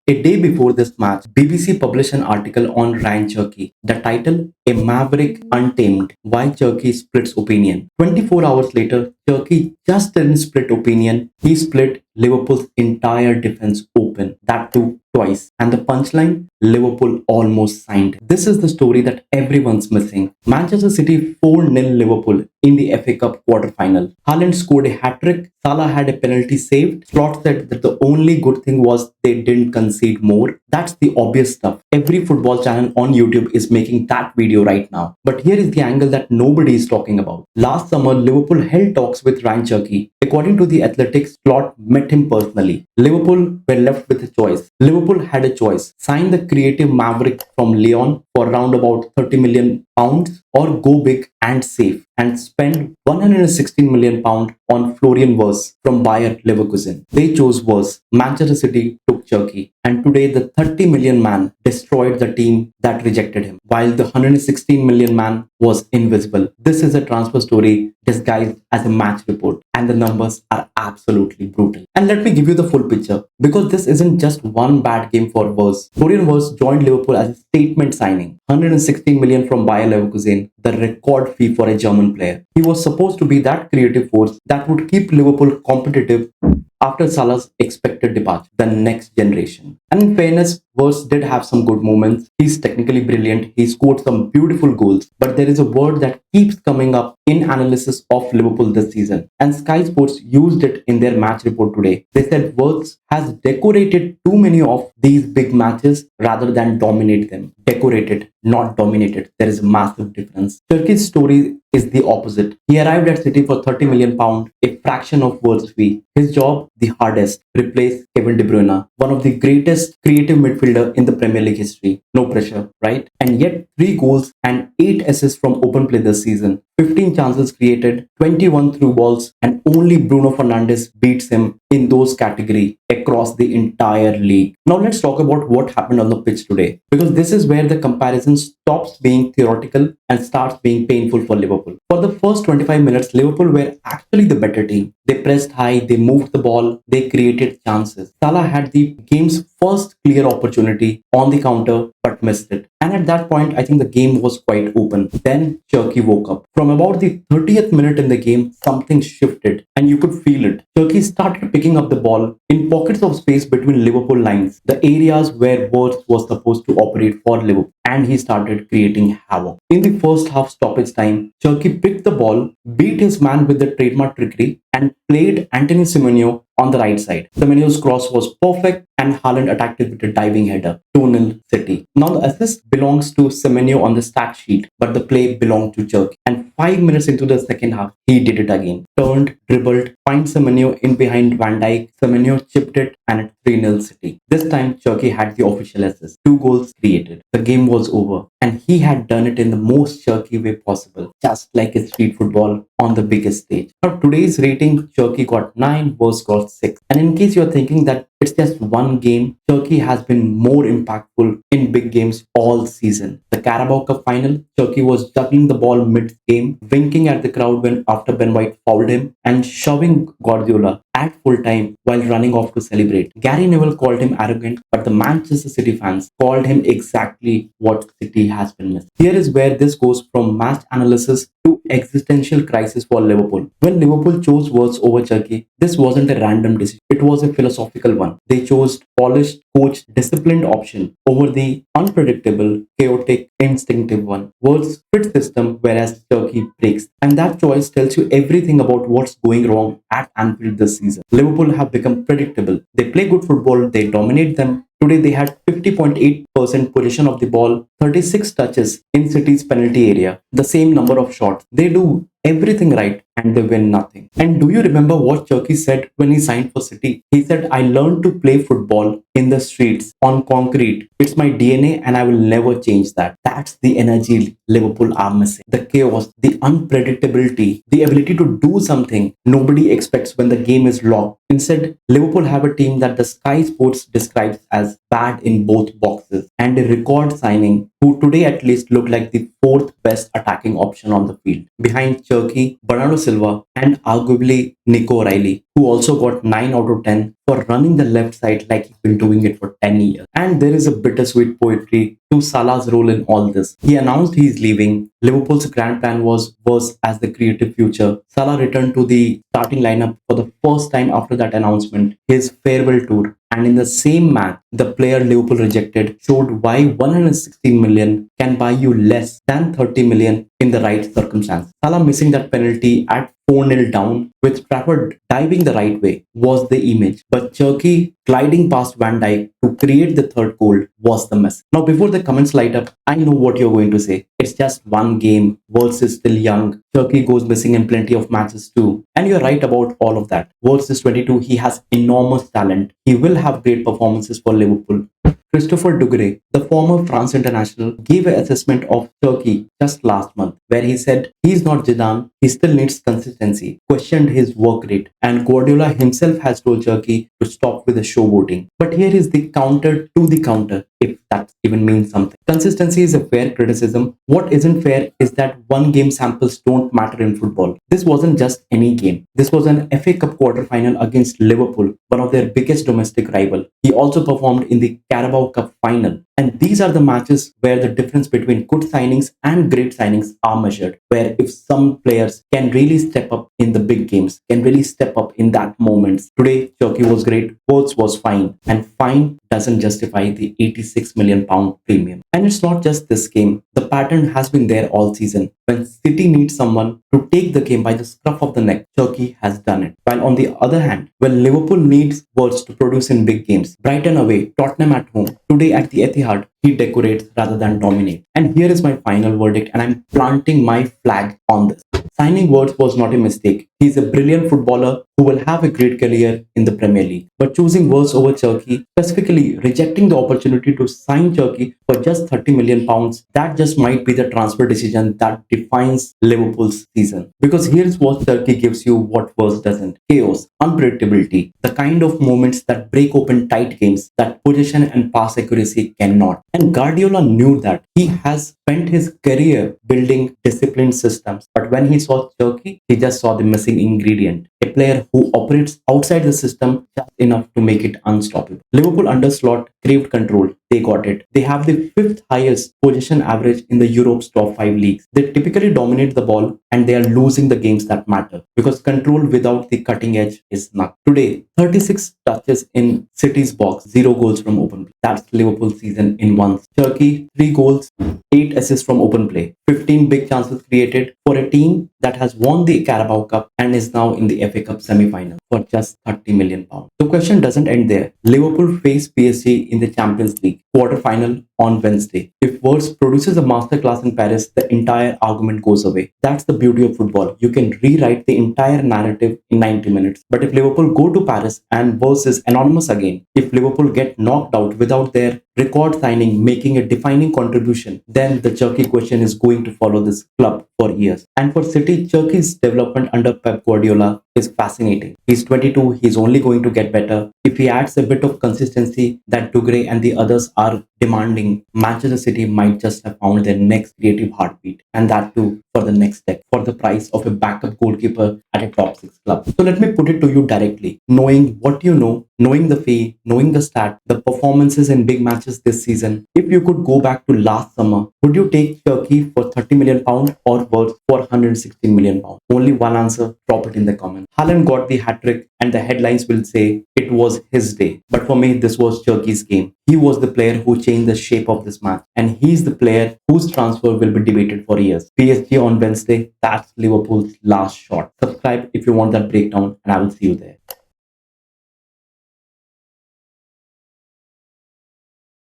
A day before this match, BBC published an article on Ryan Cherki. The title, A Maverick Untamed, Why Cherki Splits Opinion. 24 hours later, Cherki just didn't split opinion, he split Liverpool's entire defense open. That too twice. And the punchline, Liverpool almost signed. This is the story that everyone's missing. Manchester City 4-0 Liverpool in the FA Cup quarter-final. Haaland scored a hat-trick. Salah had a penalty saved. Slot said that the only good thing was they didn't concede more. That's the obvious stuff. Every football channel on YouTube is making that video right now. But here is the angle that nobody is talking about. Last summer, Liverpool held talks with Rayan Cherki. According to the Athletics, Slot met him personally. Liverpool were left with a choice. Liverpool had a choice. Sign the creative maverick from Lyon for around about 30 million pounds or go big and safe and spend 116 million pounds on Florian Wirtz from Bayer Leverkusen. They chose Wirtz. Manchester City took Cherki. And today the 30 million man destroyed the team that rejected him, while the 116 million man was invisible. This is a transfer story disguised as a match report, and the numbers are absolutely brutal. And let me give you the full picture, because this isn't just one bad game for Wirtz. Florian Wirtz joined Liverpool as a statement signing. 116 million from Bayer Leverkusen, the record fee for a German player. He was supposed to be that creative force that would keep Liverpool competitive after Salah's expected departure, the next generation. And in fairness, Wirtz did have some good moments. He's technically brilliant. He scored some beautiful goals. But there is a word that keeps coming up in analysis of Liverpool this season. And Sky Sports used it in their match report today. They said Wirtz has decorated too many of these big matches rather than dominate them. Decorated, not dominated. There is a massive difference. Cherki's story is the opposite. He arrived at City for 30 million pounds, a fraction of Wirtz fee. His job, the hardest, replace Kevin de Bruyne, one of the greatest creative midfielder in the Premier League history. No pressure, right? And yet 3 goals and 8 assists from open play this season. 15 chances created, 21 through balls, and only Bruno Fernandes beats him in those category across the entire league. Now let's talk about what happened on the pitch today, because this is where the comparison stops being theoretical and starts being painful for Liverpool. For the first 25 minutes, Liverpool were actually the better team. They pressed high, they moved the ball, they created chances. Salah had the game's first clear opportunity on the counter but missed it. And at that point, I think the game was quite open. Then Cherki woke up. From about the 30th minute in the game, something shifted and you could feel it. Cherki started picking up the ball in pockets of space between Liverpool lines, the areas where Wirtz was supposed to operate for Liverpool, and he started creating havoc. In the first half stoppage time, Cherki picked the ball, beat his man with the trademark trickery, and played Antoine Semenyo on the right side. Semenyo's cross was perfect and Haaland attacked it with a diving header. 2-0 City. Now the assist belongs to Semenyo on the stat sheet, but the play belonged to Cherki. And 5 minutes into the second half, he did it again. Turned, dribbled, find Semenyo in behind Van Dijk. Semenyo chipped it and it's 3-0 City. This time Cherki had the official assist. 2 goals created. The game was over. And he had done it in the most Cherki way possible, just like a street football on the biggest stage. Now today's rating, Cherki got 9, Wirtz got 6. And in case you're thinking that it's just one game, Cherki has been more impactful in big games all season. The Carabao Cup final, Cherki was juggling the ball mid-game, winking at the crowd when after Ben White fouled him, and shoving Guardiola at full time while running off to celebrate. Gary Neville called him arrogant, but the Manchester City fans called him exactly what City has been missing. Here is where this goes from match analysis to existential crisis for Liverpool. When Liverpool chose Wirtz over Cherki, this wasn't a random decision. It was a philosophical one. They chose polished, coached, disciplined option over the unpredictable, chaotic, instinctive one. Wirtz fits system, whereas Cherki breaks. And that choice tells you everything about what's going wrong at Anfield this season. Liverpool have become predictable. They play good football, they dominate them. Today they had 50.8% possession of the ball, 36 touches in City's penalty area, the same number of shots. They do everything right and they win nothing. And do you remember what Cherki said when he signed for City? He said, I learned to play football in the streets, on concrete. It's my DNA and I will never change that. That's the energy Liverpool are missing. The chaos, the unpredictability, the ability to do something nobody expects when the game is locked. Instead, Liverpool have a team that the Sky Sports describes as bad in both boxes and a record signing who today at least look like the 4th best attacking option on the field. Behind Cherki, Bernardo Silva and arguably Nico O'Reilly, who also got 9 out of 10 for running the left side like he's been doing it for 10 years. And there is a bittersweet poetry to Salah's role in all this. He announced he's leaving. Liverpool's grand plan was as the creative future. Salah returned to the starting lineup for the first time after that announcement, his farewell tour. And in the same match, the player Liverpool rejected showed why 116 million can buy you less than 30 million in the right circumstance. Salah missing that penalty at 4-0 down with Trafford diving the right way was the image. But Cherki gliding past Van Dijk to create the third goal was the mess. Now, before the comments light up, I know what you're going to say. It's just one game. Wirtz is still young. Cherki goes missing in plenty of matches too. And you're right about all of that. Wirtz is 22. He has enormous talent. He will have great performances for Liverpool. Christopher Dugre, the former France international, gave an assessment of Cherki just last month, where he said he's not Zidane, he still needs consistency, questioned his work rate, and Guardiola himself has told Cherki to stop with the showboating. But here is the counter to the counter, if that even means something. Consistency is a fair criticism. What isn't fair is that one game samples don't matter in football. This wasn't just any game. This was an FA Cup quarter-final against Liverpool, one of their biggest domestic rival. He also performed in the Carabao Cup final. And these are the matches where the difference between good signings and great signings are measured. Where if some players can really step up in the big games, can really step up in that moments. Today, Cherki was great, Wirtz was fine. And fine doesn't justify the £86 million premium. And it's not just this game. The pattern has been there all season. When City needs someone to take the game by the scruff of the neck, Cherki has done it. While on the other hand, when Liverpool needs Wirtz to produce in big games, Brighton away, Tottenham at home, today at the Etihad, he decorates rather than dominate. And here is my final verdict, and I'm planting my flag on this. Signing Wirtz was not a mistake. He's a brilliant footballer who will have a great career in the Premier League. But choosing Wirtz over Cherki, specifically rejecting the opportunity to sign Cherki for just £30 million, that just might be the transfer decision that defines Liverpool's season. Because here's what Cherki gives you what Wirtz doesn't. Chaos, unpredictability, the kind of moments that break open tight games that possession and pass accuracy cannot. And Guardiola knew that. He has spent his career building disciplined systems. But when he saw Cherki, he just saw the missing ingredient. A player who operates outside the system just enough to make it unstoppable. Liverpool under Slot craved control. They got it. They have the fifth highest possession average in the Europe's top 5 leagues. They typically dominate the ball and they are losing the games that matter because control without the cutting edge is not. Today, 36 touches in City's box, 0 goals from open play. That's Liverpool's season in one. Cherki, 3 goals, 8 assists from open play, 15 big chances created for a team that has won the Carabao Cup and is now in the FA Cup semi-final for just £30 million. The question doesn't end there. Liverpool face PSG in the Champions League quarter-final on Wednesday. If Wirtz produces a masterclass in Paris, the entire argument goes away. That's the beauty of football. You can rewrite the entire narrative in 90 minutes. But if Liverpool go to Paris and Wirtz is anonymous again, if Liverpool get knocked out without their record signing making a defining contribution, then the Cherki question is going to follow this club for years. And for City, Cherki's development under Pep Guardiola is fascinating. He's 22, he's only going to get better. If he adds a bit of consistency that Dugre and the others are demanding, Manchester City might just have found their next creative heartbeat, and that too for the next step, for the price of a backup goalkeeper at a top 6 club. So let me put it to you directly. Knowing what you know, knowing the fee, knowing the stat, the performances in big matches this season, if you could go back to last summer, would you take Cherki for £30 million or Wirtz for £116 million? Only one answer, drop it in the comments. Haaland got the hat-trick and the headlines will say it was his day. But for me, this was Cherki's game. He was the player who changed the shape of this match. And he's the player whose transfer will be debated for years. PSG on Wednesday, that's Liverpool's last shot. Subscribe if you want that breakdown and I will see you there.